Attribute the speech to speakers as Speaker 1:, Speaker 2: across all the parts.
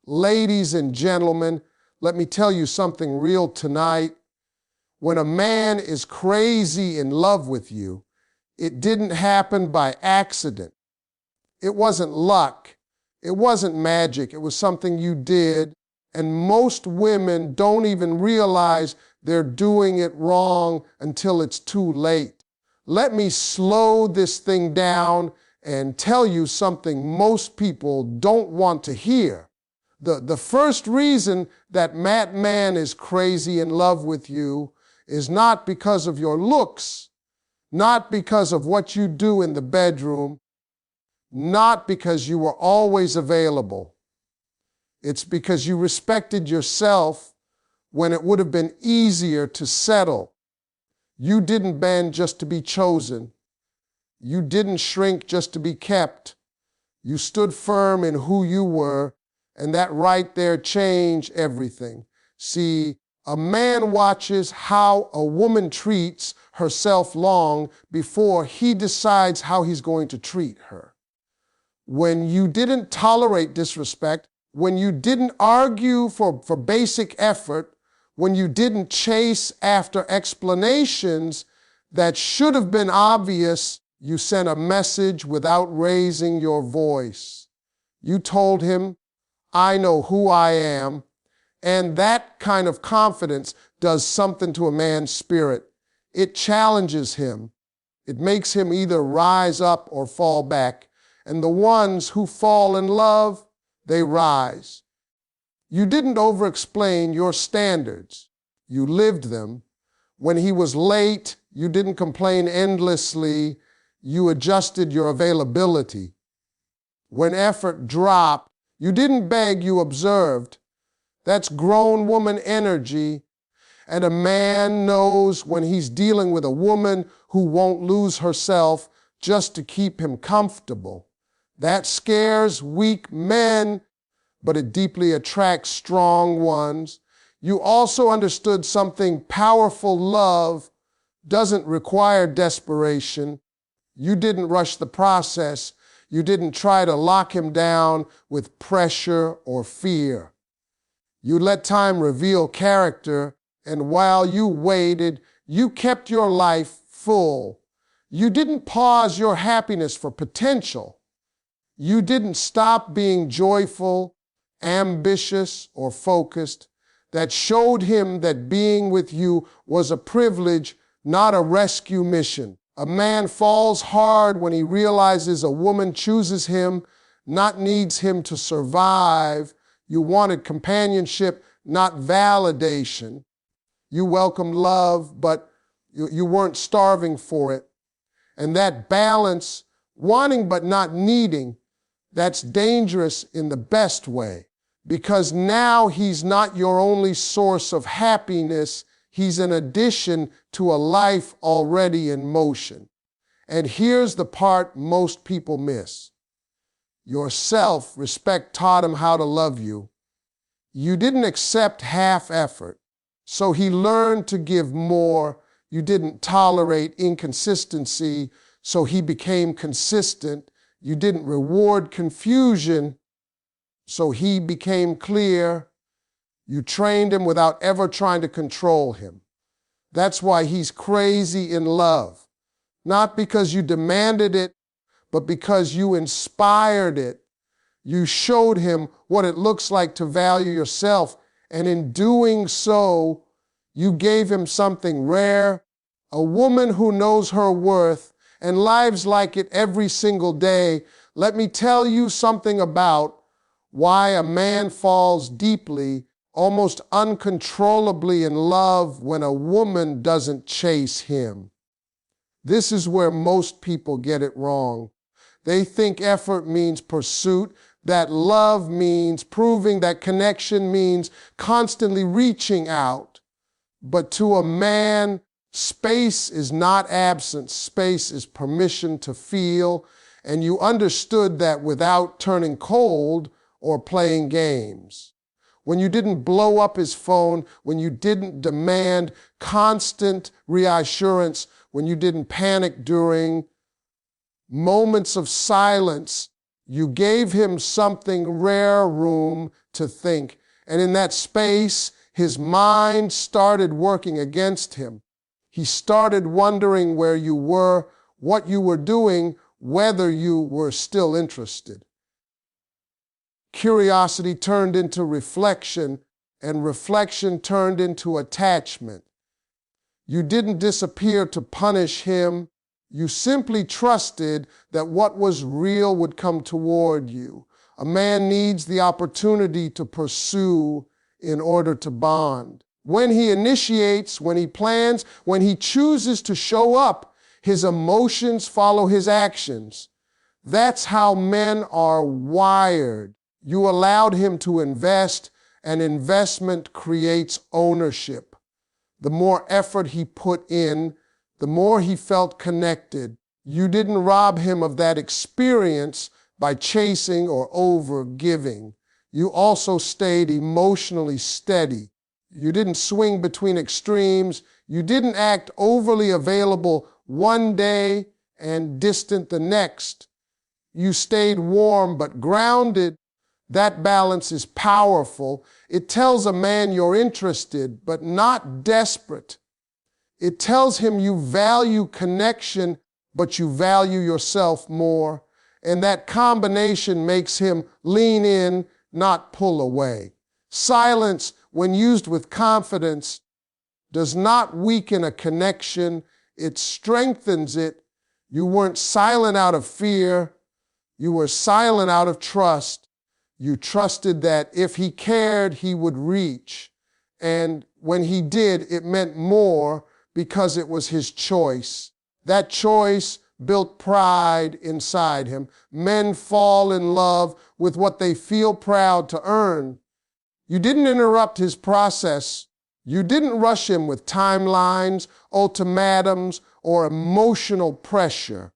Speaker 1: Ladies and gentlemen, let me tell you something real tonight. When a man is crazy in love with you, it didn't happen by accident. It wasn't luck. It wasn't magic. It was something you did. And most women don't even realize they're doing it wrong until it's too late. Let me slow this thing down and tell you something most people don't want to hear. The first reason that man is crazy in love with you is not because of your looks, not because of what you do in the bedroom, not because you were always available. It's because you respected yourself when it would have been easier to settle. You didn't bend just to be chosen. You didn't shrink just to be kept. You stood firm in who you were, and that right there changed everything. See, a man watches how a woman treats herself long before he decides how he's going to treat her. When you didn't tolerate disrespect, when you didn't argue for basic effort, when you didn't chase after explanations that should have been obvious, you sent a message without raising your voice. You told him, I know who I am, and that kind of confidence does something to a man's spirit. It challenges him. It makes him either rise up or fall back. And the ones who fall in love, they rise. You didn't over-explain your standards. You lived them. When he was late, you didn't complain endlessly. You adjusted your availability. When effort dropped, you didn't beg, you observed. That's grown woman energy. And a man knows when he's dealing with a woman who won't lose herself just to keep him comfortable. That scares weak men, but it deeply attracts strong ones. You also understood something powerful. Love doesn't require desperation. You didn't rush the process. You didn't try to lock him down with pressure or fear. You let time reveal character, and while you waited, you kept your life full. You didn't pause your happiness for potential. You didn't stop being joyful, ambitious, or focused. That showed him that being with you was a privilege, not a rescue mission. A man falls hard when he realizes a woman chooses him, not needs him to survive. You wanted companionship, not validation. You welcomed love, but you weren't starving for it. And that balance, wanting but not needing, that's dangerous in the best way, because now he's not your only source of happiness. He's an addition to a life already in motion. And here's the part most people miss. Your self-respect taught him how to love you. You didn't accept half effort, so he learned to give more. You didn't tolerate inconsistency, so he became consistent. You didn't reward confusion, so he became clear. You trained him without ever trying to control him. That's why he's crazy in love. Not because you demanded it, but because you inspired it. You showed him what it looks like to value yourself, and in doing so, you gave him something rare, a woman who knows her worth and lives like it every single day. Let me tell you something about why a man falls deeply, almost uncontrollably in love when a woman doesn't chase him. This is where most people get it wrong. They think effort means pursuit, that love means proving, that connection means constantly reaching out. But to a man, space is not absence. Space is permission to feel. And you understood that without turning cold or playing games. When you didn't blow up his phone, when you didn't demand constant reassurance, when you didn't panic during moments of silence, You gave him something rare, room to think. And in that space, his mind started working against him. He started wondering where you were, what you were doing, whether you were still interested. Curiosity turned into reflection, and reflection turned into attachment. You didn't disappear to punish him. You simply trusted that what was real would come toward you. A man needs the opportunity to pursue in order to bond. When he initiates, when he plans, when he chooses to show up, his emotions follow his actions. That's how men are wired. You allowed him to invest, and investment creates ownership. The more effort he put in, the more he felt connected. You didn't rob him of that experience by chasing or over-giving. You also stayed emotionally steady. You didn't swing between extremes. You didn't act overly available one day and distant the next. You stayed warm but grounded. That balance is powerful. It tells a man you're interested but not desperate. It tells him you value connection, but you value yourself more. And that combination makes him lean in, not pull away. Silence, when used with confidence, does not weaken a connection. It strengthens it. You weren't silent out of fear. You were silent out of trust. You trusted that if he cared, he would reach. And when he did, it meant more because it was his choice. That choice built pride inside him. Men fall in love with what they feel proud to earn. You didn't interrupt his process. You didn't rush him with timelines, ultimatums, or emotional pressure.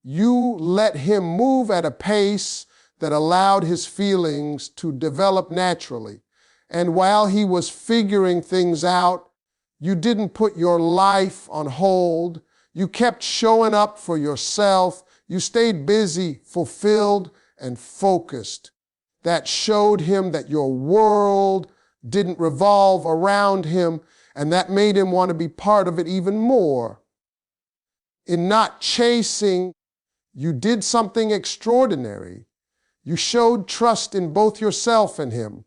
Speaker 1: You let him move at a pace that allowed his feelings to develop naturally. And while he was figuring things out, you didn't put your life on hold. You kept showing up for yourself. You stayed busy, fulfilled, and focused. That showed him that your world didn't revolve around him, and that made him want to be part of it even more. In not chasing, you did something extraordinary. You showed trust in both yourself and him.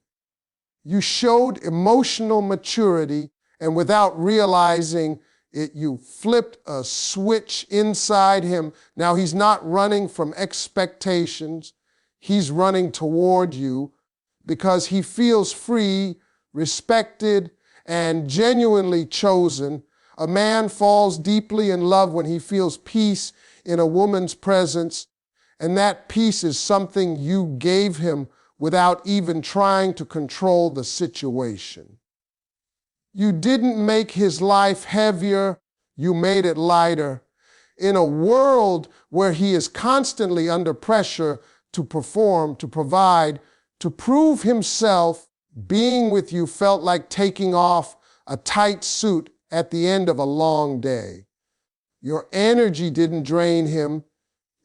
Speaker 1: You showed emotional maturity, and without realizing it, you flipped a switch inside him. Now he's not running from expectations. He's running toward you because he feels free, respected, and genuinely chosen. A man falls deeply in love when he feels peace in a woman's presence. And that peace is something you gave him without even trying to control the situation. You didn't make his life heavier, you made it lighter. In a world where he is constantly under pressure to perform, to provide, to prove himself, being with you felt like taking off a tight suit at the end of a long day. Your energy didn't drain him.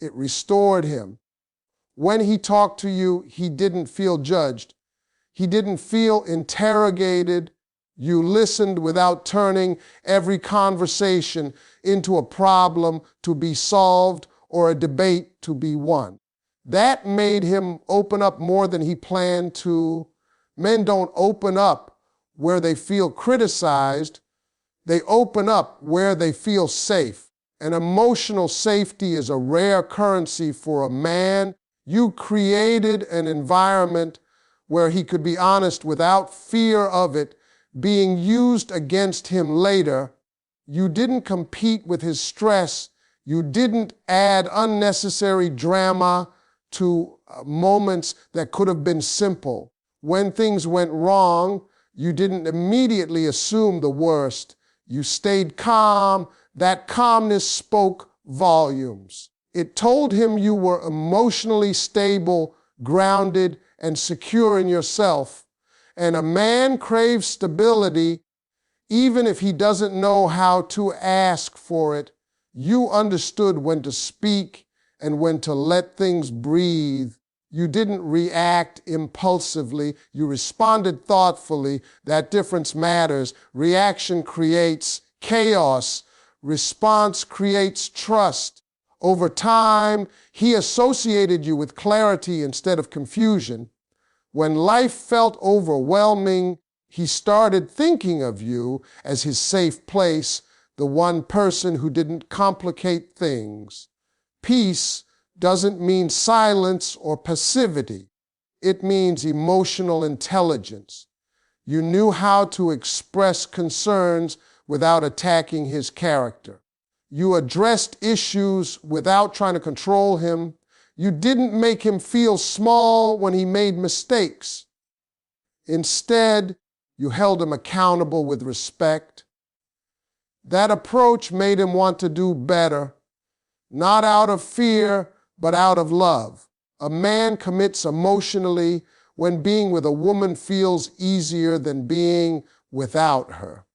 Speaker 1: It restored him. When he talked to you, he didn't feel judged. He didn't feel interrogated. You listened without turning every conversation into a problem to be solved or a debate to be won. That made him open up more than he planned to. Men don't open up where they feel criticized. They open up where they feel safe. And emotional safety is a rare currency for a man. You created an environment where he could be honest without fear of it being used against him later. You didn't compete with his stress. You didn't add unnecessary drama to moments that could have been simple. When things went wrong, you didn't immediately assume the worst. You stayed calm. That calmness spoke volumes. It told him you were emotionally stable, grounded, and secure in yourself. And a man craves stability even if he doesn't know how to ask for it. You understood when to speak and when to let things breathe. You didn't react impulsively. You responded thoughtfully. That difference matters. Reaction creates chaos. Response creates trust. Over time, he associated you with clarity instead of confusion. When life felt overwhelming, he started thinking of you as his safe place, the one person who didn't complicate things. Peace doesn't mean silence or passivity. It means emotional intelligence. You knew how to express concerns without attacking his character. You addressed issues without trying to control him. You didn't make him feel small when he made mistakes. Instead, you held him accountable with respect. That approach made him want to do better, not out of fear, but out of love. A man commits emotionally when being with a woman feels easier than being without her.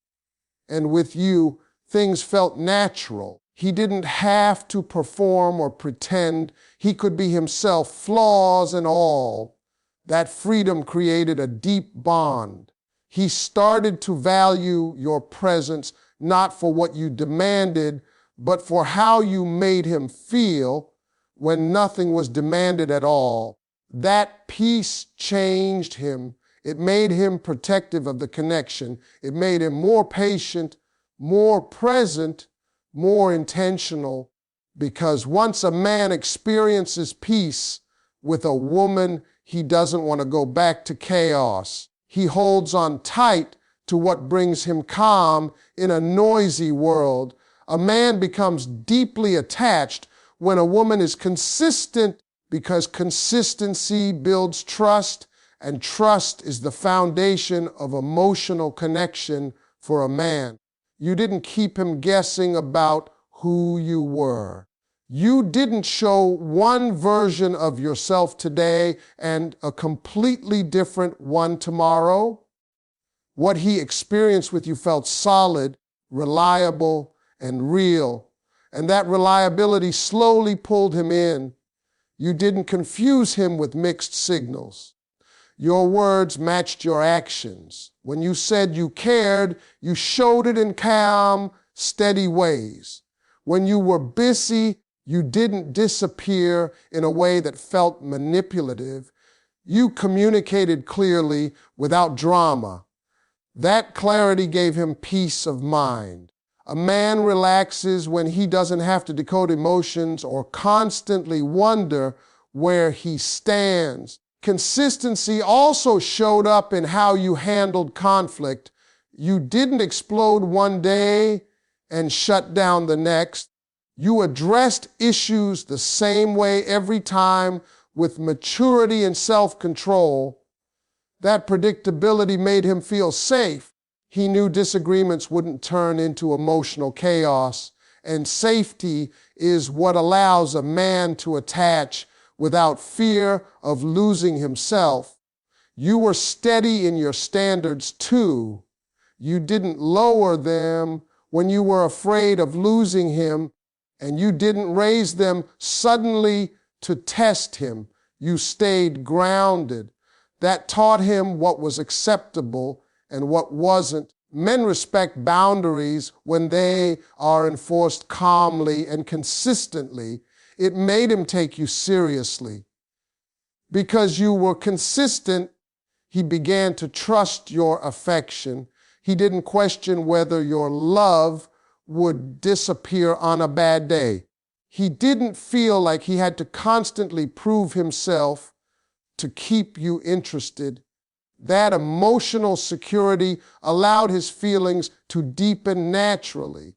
Speaker 1: And with you, things felt natural. He didn't have to perform or pretend. He could be himself, flaws and all. That freedom created a deep bond. He started to value your presence, not for what you demanded, but for how you made him feel when nothing was demanded at all. That peace changed him. It made him protective of the connection. It made him more patient, more present, more intentional. Because once a man experiences peace with a woman, he doesn't want to go back to chaos. He holds on tight to what brings him calm in a noisy world. A man becomes deeply attached when a woman is consistent, because consistency builds trust, and trust is the foundation of emotional connection for a man. You didn't keep him guessing about who you were. You didn't show one version of yourself today and a completely different one tomorrow. What he experienced with you felt solid, reliable, and real. And that reliability slowly pulled him in. You didn't confuse him with mixed signals. Your words matched your actions. When you said you cared, you showed it in calm, steady ways. When you were busy, you didn't disappear in a way that felt manipulative. You communicated clearly without drama. That clarity gave him peace of mind. A man relaxes when he doesn't have to decode emotions or constantly wonder where he stands. Consistency also showed up in how you handled conflict. You didn't explode one day and shut down the next. You addressed issues the same way every time, with maturity and self-control. That predictability made him feel safe. He knew disagreements wouldn't turn into emotional chaos, and safety is what allows a man to attach without fear of losing himself. You were steady in your standards too. You didn't lower them when you were afraid of losing him, and you didn't raise them suddenly to test him. You stayed grounded. That taught him what was acceptable and what wasn't. Men respect boundaries when they are enforced calmly and consistently. It made him take you seriously. Because you were consistent, he began to trust your affection. He didn't question whether your love would disappear on a bad day. He didn't feel like he had to constantly prove himself to keep you interested. That emotional security allowed his feelings to deepen naturally.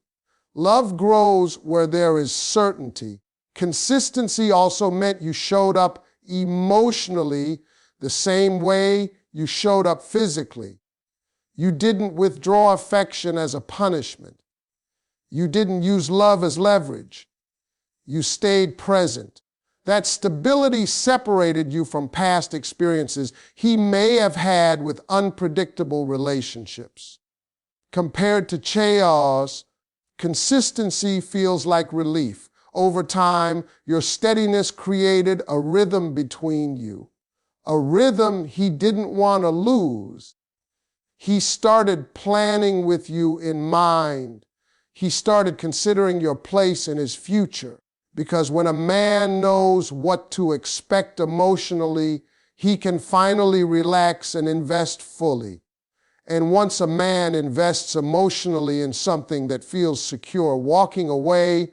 Speaker 1: Love grows where there is certainty. Consistency also meant you showed up emotionally the same way you showed up physically. You didn't withdraw affection as a punishment. You didn't use love as leverage. You stayed present. That stability separated you from past experiences he may have had with unpredictable relationships. Compared to chaos, consistency feels like relief. Over time, your steadiness created a rhythm between you, a rhythm he didn't want to lose. He started planning with you in mind. He started considering your place in his future. Because when a man knows what to expect emotionally, he can finally relax and invest fully. And once a man invests emotionally in something that feels secure, walking away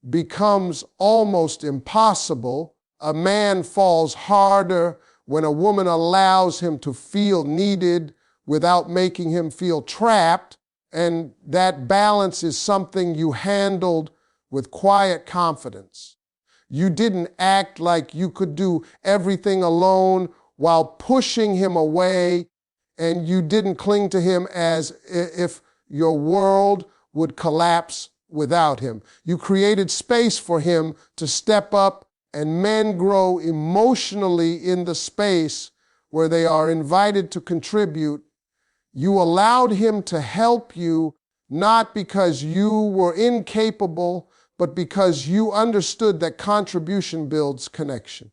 Speaker 1: becomes almost impossible. A man falls harder when a woman allows him to feel needed without making him feel trapped. And that balance is something you handled with quiet confidence. You didn't act like you could do everything alone while pushing him away, and you didn't cling to him as if your world would collapse without him. You created space for him to step up, and men grow emotionally in the space where they are invited to contribute. You allowed him to help you, not because you were incapable, but because you understood that contribution builds connection.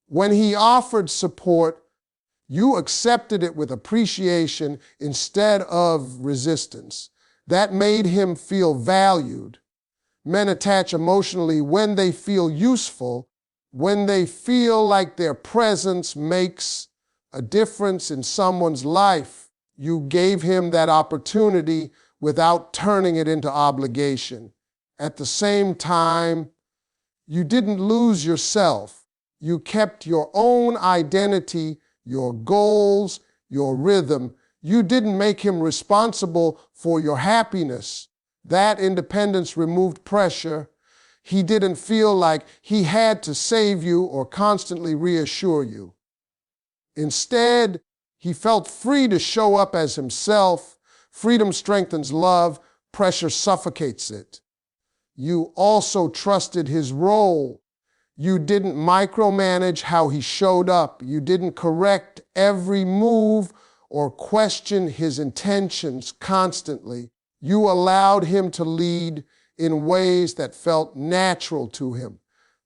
Speaker 1: When he offered support, you accepted it with appreciation instead of resistance. That made him feel valued. Men attach emotionally when they feel useful, when they feel like their presence makes a difference in someone's life. You gave him that opportunity without turning it into obligation. At the same time, you didn't lose yourself. You kept your own identity, your goals, your rhythm. You didn't make him responsible for your happiness. That independence removed pressure. He didn't feel like he had to save you or constantly reassure you. Instead, he felt free to show up as himself. Freedom strengthens love, pressure suffocates it. You also trusted his role. You didn't micromanage how he showed up. You didn't correct every move or question his intentions constantly. You allowed him to lead in ways that felt natural to him.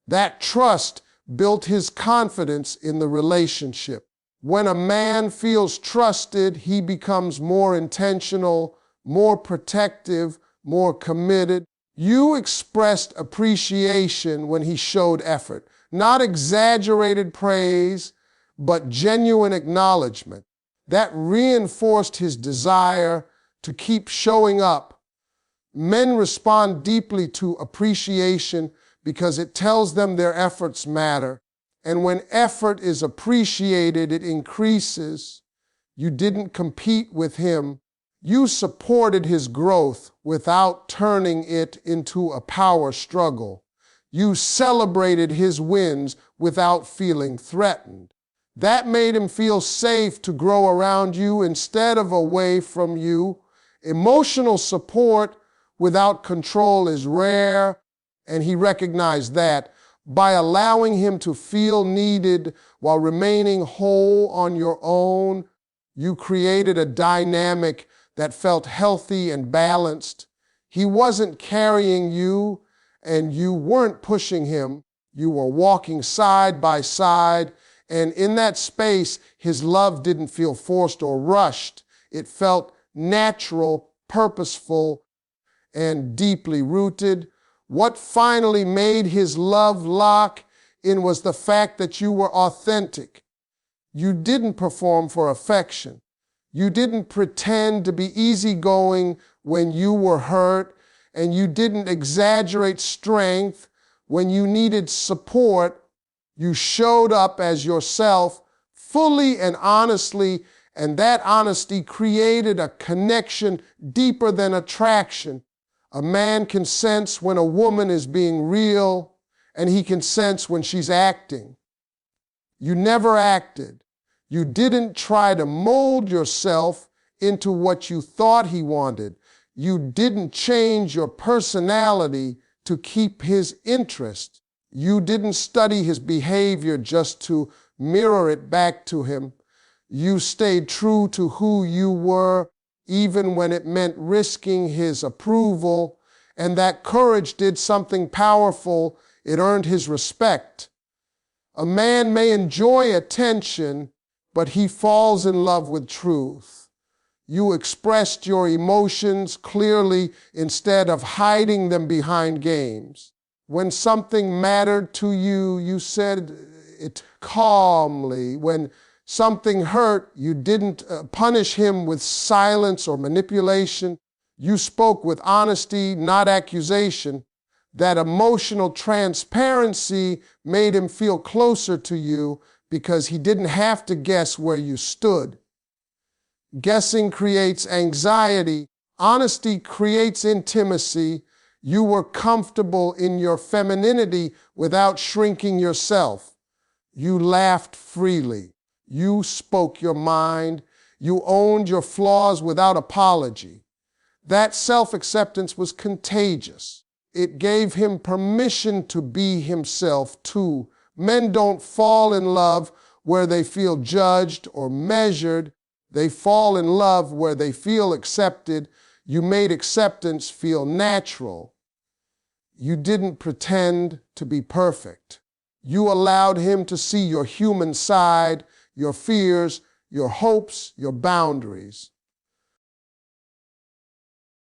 Speaker 1: That trust built his confidence in the relationship. When a man feels trusted, he becomes more intentional, more protective, more committed. You expressed appreciation when he showed effort, not exaggerated praise, but genuine acknowledgement. That reinforced his desire to keep showing up. Men respond deeply to appreciation because it tells them their efforts matter. And when effort is appreciated, it increases. You didn't compete with him. You supported his growth without turning it into a power struggle. You celebrated his wins without feeling threatened. That made him feel safe to grow around you instead of away from you. Emotional support without control is rare, and he recognized that. By allowing him to feel needed while remaining whole on your own, you created a dynamic that felt healthy and balanced. He wasn't carrying you, and you weren't pushing him. You were walking side by side, and in that space, his love didn't feel forced or rushed. It felt natural, purposeful, and deeply rooted. What finally made his love lock in was the fact that you were authentic. You didn't perform for affection. You didn't pretend to be easygoing when you were hurt, and you didn't exaggerate strength when you needed support. You showed up as yourself fully and honestly, and that honesty created a connection deeper than attraction. A man can sense when a woman is being real, and he can sense when she's acting. You never acted. You didn't try to mold yourself into what you thought he wanted. You didn't change your personality to keep his interest. You didn't study his behavior just to mirror it back to him. You stayed true to who you were, even when it meant risking his approval. And that courage did something powerful. It earned his respect. A man may enjoy attention, but he falls in love with truth. You expressed your emotions clearly instead of hiding them behind games. When something mattered to you, you said it calmly. When something hurt, you didn't punish him with silence or manipulation. You spoke with honesty, not accusation. That emotional transparency made him feel closer to you because he didn't have to guess where you stood. Guessing creates anxiety. Honesty creates intimacy. You were comfortable in your femininity without shrinking yourself. You laughed freely. You spoke your mind. You owned your flaws without apology. That self-acceptance was contagious. It gave him permission to be himself too. Men don't fall in love where they feel judged or measured. They fall in love where they feel accepted. You made acceptance feel natural. You didn't pretend to be perfect. You allowed him to see your human side, your fears, your hopes, your boundaries.